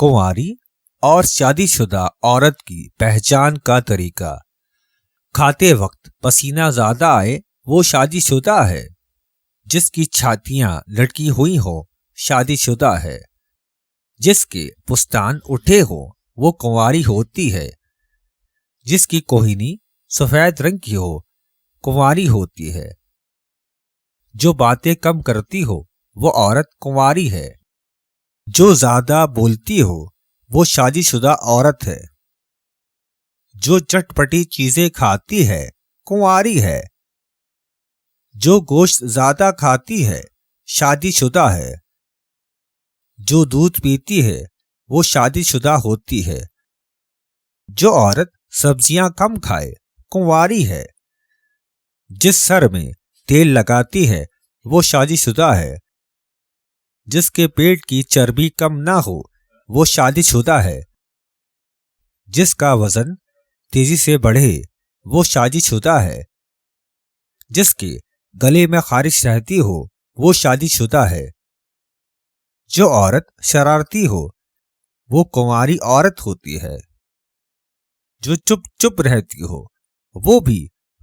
कुंवारी और शादीशुदा औरत की पहचान का तरीका। खाते वक्त पसीना ज्यादा आए वो शादीशुदा है। जिसकी छातियां लटकी हुई हो शादीशुदा है। जिसके पुस्तान उठे हो वो कुंवारी होती है। जिसकी कोहिनी सफेद रंग की हो कुंवारी होती है। जो बातें कम करती हो वो औरत कुंवारी है। जो ज्यादा बोलती हो वो शादीशुदा औरत है। जो चटपटी चीजें खाती है कुंवारी है। जो गोश्त ज्यादा खाती है शादीशुदा है। जो दूध पीती है वो शादीशुदा होती है। जो औरत सब्जियां कम खाए कुंवारी है। जिस सर में तेल लगाती है वो शादीशुदा है। जिसके पेट की चर्बी कम ना हो वो शादीशुदा है। जिसका वजन तेजी से बढ़े वो शादीशुदा है। जिसके गले में खारिश रहती हो वो शादीशुदा है। जो औरत शरारती हो वो कुंवारी औरत होती है। जो चुप चुप रहती हो वो भी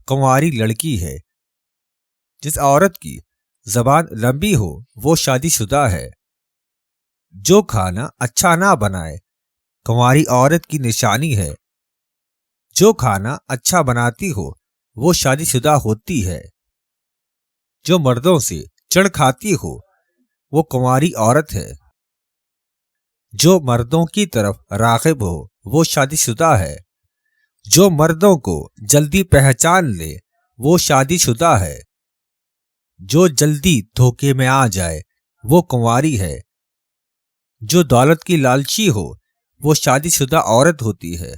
कुंवारी लड़की है। जिस औरत की जबान लंबी हो वो शादीशुदा है। जो खाना अच्छा ना बनाए कुंवारी औरत की निशानी है। जो खाना अच्छा बनाती हो वो शादीशुदा होती है। जो मर्दों से चिढ़ खाती हो वो कुंवारी औरत है। जो मर्दों की तरफ राग़िब हो वो शादीशुदा है। जो मर्दों को जल्दी पहचान ले वो शादीशुदा है। जो जल्दी धोखे में आ जाए वो कुंवारी है। जो दौलत की लालची हो वो शादीशुदा औरत होती है।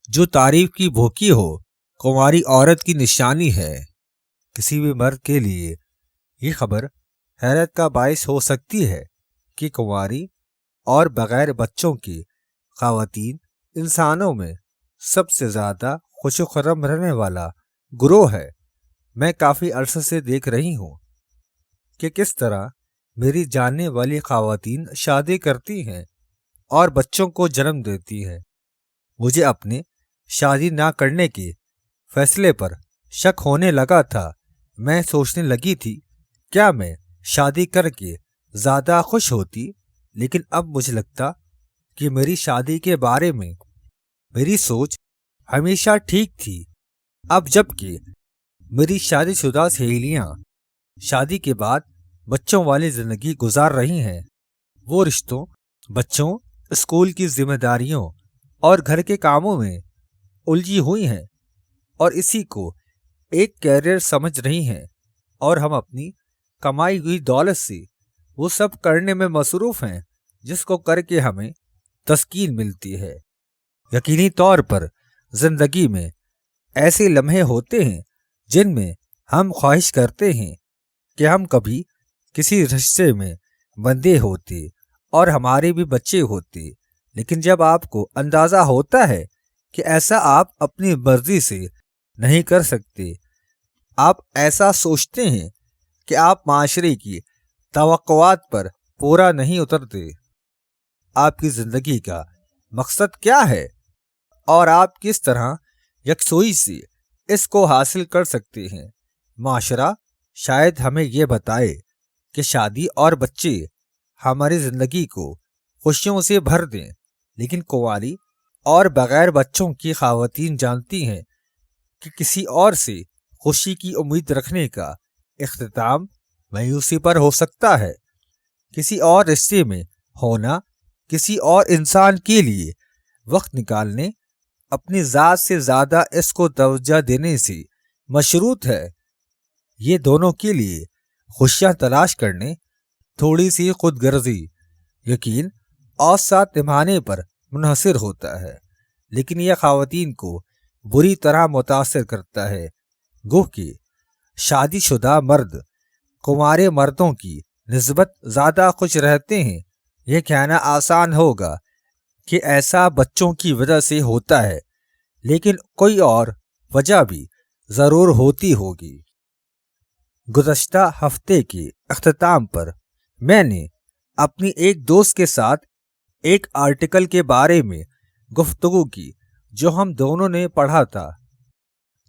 जो तारीफ की भूखी हो कुंवारी औरत की निशानी है। किसी भी मर्द के लिए ये खबर हैरत का बायस हो सकती है कि कुंवारी और बगैर बच्चों की ख़वातीन इंसानों में सबसे ज़्यादा खुशो-खुर्रम रहने वाला गुरोह है। मैं काफ़ी अरसे से देख रही हूँ कि किस तरह मेरी जानने वाली ख़वातीन शादी करती हैं और बच्चों को जन्म देती हैं। मुझे अपने शादी ना करने के फैसले पर शक होने लगा था। मैं सोचने लगी थी क्या मैं शादी करके ज़्यादा खुश होती, लेकिन अब मुझे लगता कि मेरी शादी के बारे में मेरी सोच हमेशा ठीक थी। अब जबकि मेरी शादीशुदा सहेलियां शादी के बाद बच्चों वाली जिंदगी गुजार रही हैं, वो रिश्तों, बच्चों, स्कूल की जिम्मेदारियों और घर के कामों में उलझी हुई हैं और इसी को एक कैरियर समझ रही हैं और हम अपनी कमाई हुई दौलत से वो सब करने में मसरूफ हैं जिसको करके हमें तस्कीन मिलती है। यकीनी तौर पर जिंदगी में ऐसे लम्हे होते हैं जिनमें हम ख्वाहिश करते हैं कि हम कभी किसी रिश्ते में बंधे होते और हमारे भी बच्चे होते, लेकिन जब आपको अंदाजा होता है कि ऐसा आप अपनी मर्जी से नहीं कर सकते, आप ऐसा सोचते हैं कि आप माशरे की तवक्कुआत पर पूरा नहीं उतरते। आपकी जिंदगी का मकसद क्या है और आप किस तरह यकसुई से इसको हासिल कर सकते हैं। माशरा शायद हमें यह बताए कि शादी और बच्चे हमारी जिंदगी को खुशियों से भर दें, लेकिन कुंवारी और बगैर बच्चों की ख़वातीन जानती हैं कि किसी और से खुशी की उम्मीद रखने का इख्तिताम मायूसी पर हो सकता है। किसी और रिश्ते में होना किसी और इंसान के लिए वक्त निकालने, अपनी ज़ात से ज़्यादा इसको तवज्जो देने से मशरूत है। ये दोनों के लिए खुशियाँ तलाश करने, थोड़ी सी खुदगर्जी, यकीन और साथ निभाने पर मुनहसर होता है, लेकिन यह ख़वातीन को बुरी तरह मुतासर करता है। गोह कि शादीशुदा मर्द कुंवारे मर्दों की निस्बत ज़्यादा खुश रहते हैं। यह कहना आसान होगा कि ऐसा बच्चों की वजह से होता है, लेकिन कोई और वजह भी ज़रूर होती होगी। गुज़श्ता हफ्ते के अख्तिताम पर मैंने अपनी एक दोस्त के साथ ایک آرٹیکل کے بارے میں گفتگو کی جو ہم دونوں نے پڑھا تھا،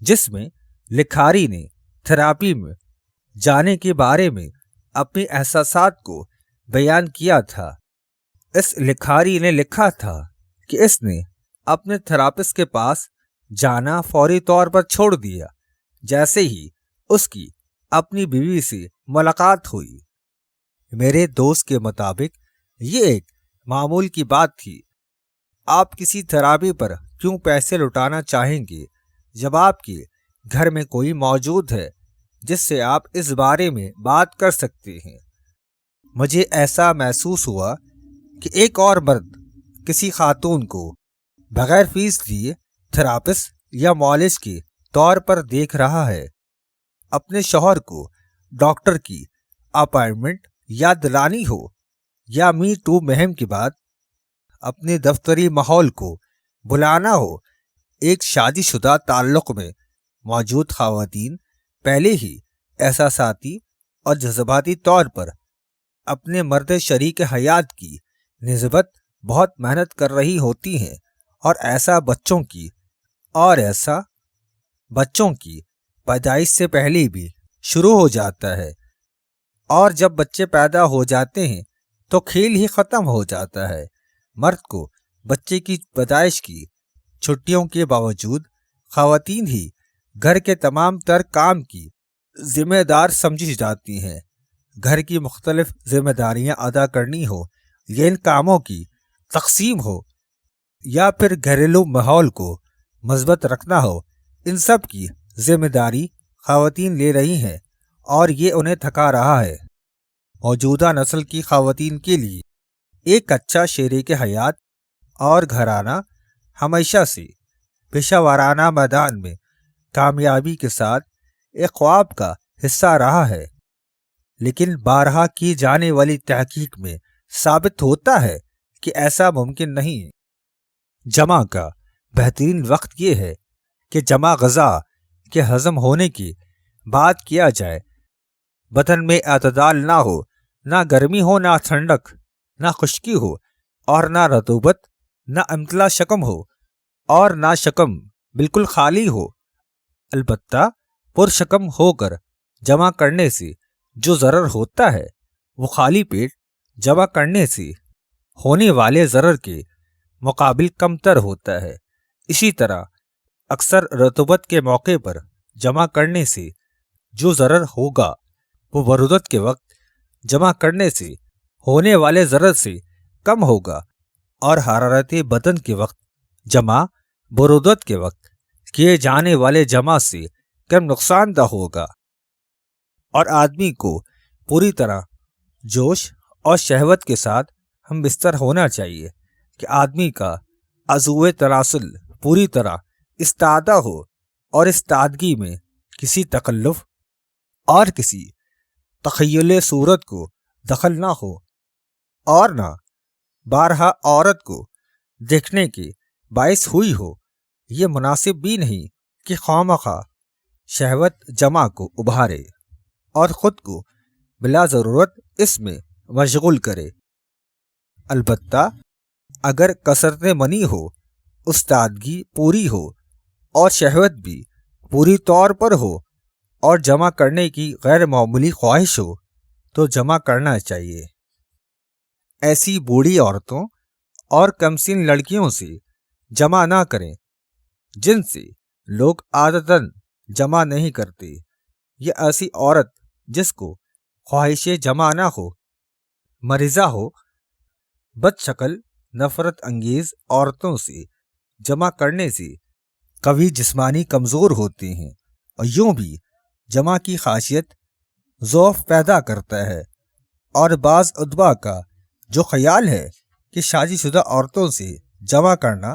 جس میں لکھاری نے تھراپی میں جانے کے بارے میں اپنے احساسات کو بیان کیا تھا۔ اس لکھاری نے لکھا تھا کہ اس نے اپنے تھراپسٹ کے پاس جانا فوری طور پر چھوڑ دیا جیسے ہی اس کی اپنی بیوی سے ملاقات ہوئی۔ میرے دوست کے مطابق یہ ایک معمول کی بات تھی۔ آپ کسی تھراپی پر کیوں پیسے لٹانا چاہیں گے جب آپ کے گھر میں کوئی موجود ہے جس سے آپ اس بارے میں بات کر سکتے ہیں؟ مجھے ایسا محسوس ہوا کہ ایک اور مرد کسی خاتون کو بغیر فیس دیے تھراپسٹ یا معالج کے طور پر دیکھ رہا ہے۔ اپنے شوہر کو ڈاکٹر کی اپائنٹمنٹ یا دلانی ہو یا می ٹو مہم کے بعد اپنے دفتری ماحول کو بلانا ہو، ایک شادی شدہ تعلق میں موجود خواتین پہلے ہی احساساتی اور جذباتی طور پر اپنے مرد شریک حیات کی نسبت بہت محنت کر رہی ہوتی ہیں، اور ایسا بچوں کی پیدائش سے پہلے بھی شروع ہو جاتا ہے، اور جب بچے پیدا ہو جاتے ہیں تو کھیل ہی ختم ہو جاتا ہے۔ مرد کو بچے کی پیدائش کی چھٹیوں کے باوجود خواتین ہی گھر کے تمام تر کام کی ذمہ دار سمجھی جاتی ہیں۔ گھر کی مختلف ذمہ داریاں ادا کرنی ہو یا ان کاموں کی تقسیم ہو یا پھر گھریلو ماحول کو مثبت رکھنا ہو، ان سب کی ذمہ داری خواتین لے رہی ہیں، اور یہ انہیں تھکا رہا ہے۔ موجودہ نسل کی خواتین کے لیے ایک اچھا شریک حیات اور گھرانہ ہمیشہ سے پیشہ ورانہ میدان میں کامیابی کے ساتھ ایک خواب کا حصہ رہا ہے، لیکن بارہا کی جانے والی تحقیق میں ثابت ہوتا ہے کہ ایسا ممکن نہیں ہے۔ جمع کا بہترین وقت یہ ہے کہ جمع غذا کے ہضم ہونے کی بات کیا جائے۔ بدن میں اعتدال نہ ہو، نہ گرمی ہو نہ ٹھنڈک، نہ خشکی ہو اور نہ رطوبت، نہ امتلا شکم ہو اور نہ شکم بالکل خالی ہو۔ البتہ پرشکم ہو کر جمع کرنے سے جو ضرر ہوتا ہے وہ خالی پیٹ جمع کرنے سے ہونے والے ضرر کے مقابل کم تر ہوتا ہے۔ اسی طرح اکثر رطوبت کے موقع پر جمع کرنے سے جو ضرر ہوگا وہ برودت کے وقت جمع کرنے سے ہونے والے ضرر سے کم ہوگا، اور حرارت بدن کے وقت جمع برودت کے وقت کیے جانے والے جمع سے کم نقصان دہ ہوگا۔ اور آدمی کو پوری طرح جوش اور شہوت کے ساتھ ہم بستر ہونا چاہیے کہ آدمی کا عضو تناسل پوری طرح استادہ ہو، اور استادگی میں کسی تکلف اور کسی تخیل صورت کو دخل نہ ہو، اور نہ بارہا عورت کو دیکھنے کے باعث ہوئی ہو۔ یہ مناسب بھی نہیں کہ خواہ شہوت جمع کو ابھارے اور خود کو بلا ضرورت اس میں مشغول کرے۔ البتہ اگر کثرت منی ہو، استادگی پوری ہو اور شہوت بھی پوری طور پر ہو اور جمع کرنے کی غیر معمولی خواہش ہو تو جمع کرنا چاہیے۔ ایسی بوڑھی عورتوں اور کمسن لڑکیوں سے جمع نہ کریں جن سے لوگ عادتاً جمع نہیں کرتے۔ یہ ایسی عورت جس کو خواہش جمع نہ ہو، مریضہ ہو، بد شکل نفرت انگیز عورتوں سے جمع کرنے سے کبھی جسمانی کمزور ہوتے ہیں، اور یوں بھی جمع کی خاصیت ضعف پیدا کرتا ہے۔ اور بعض ادبا کا جو خیال ہے کہ شادی شدہ عورتوں سے جمع کرنا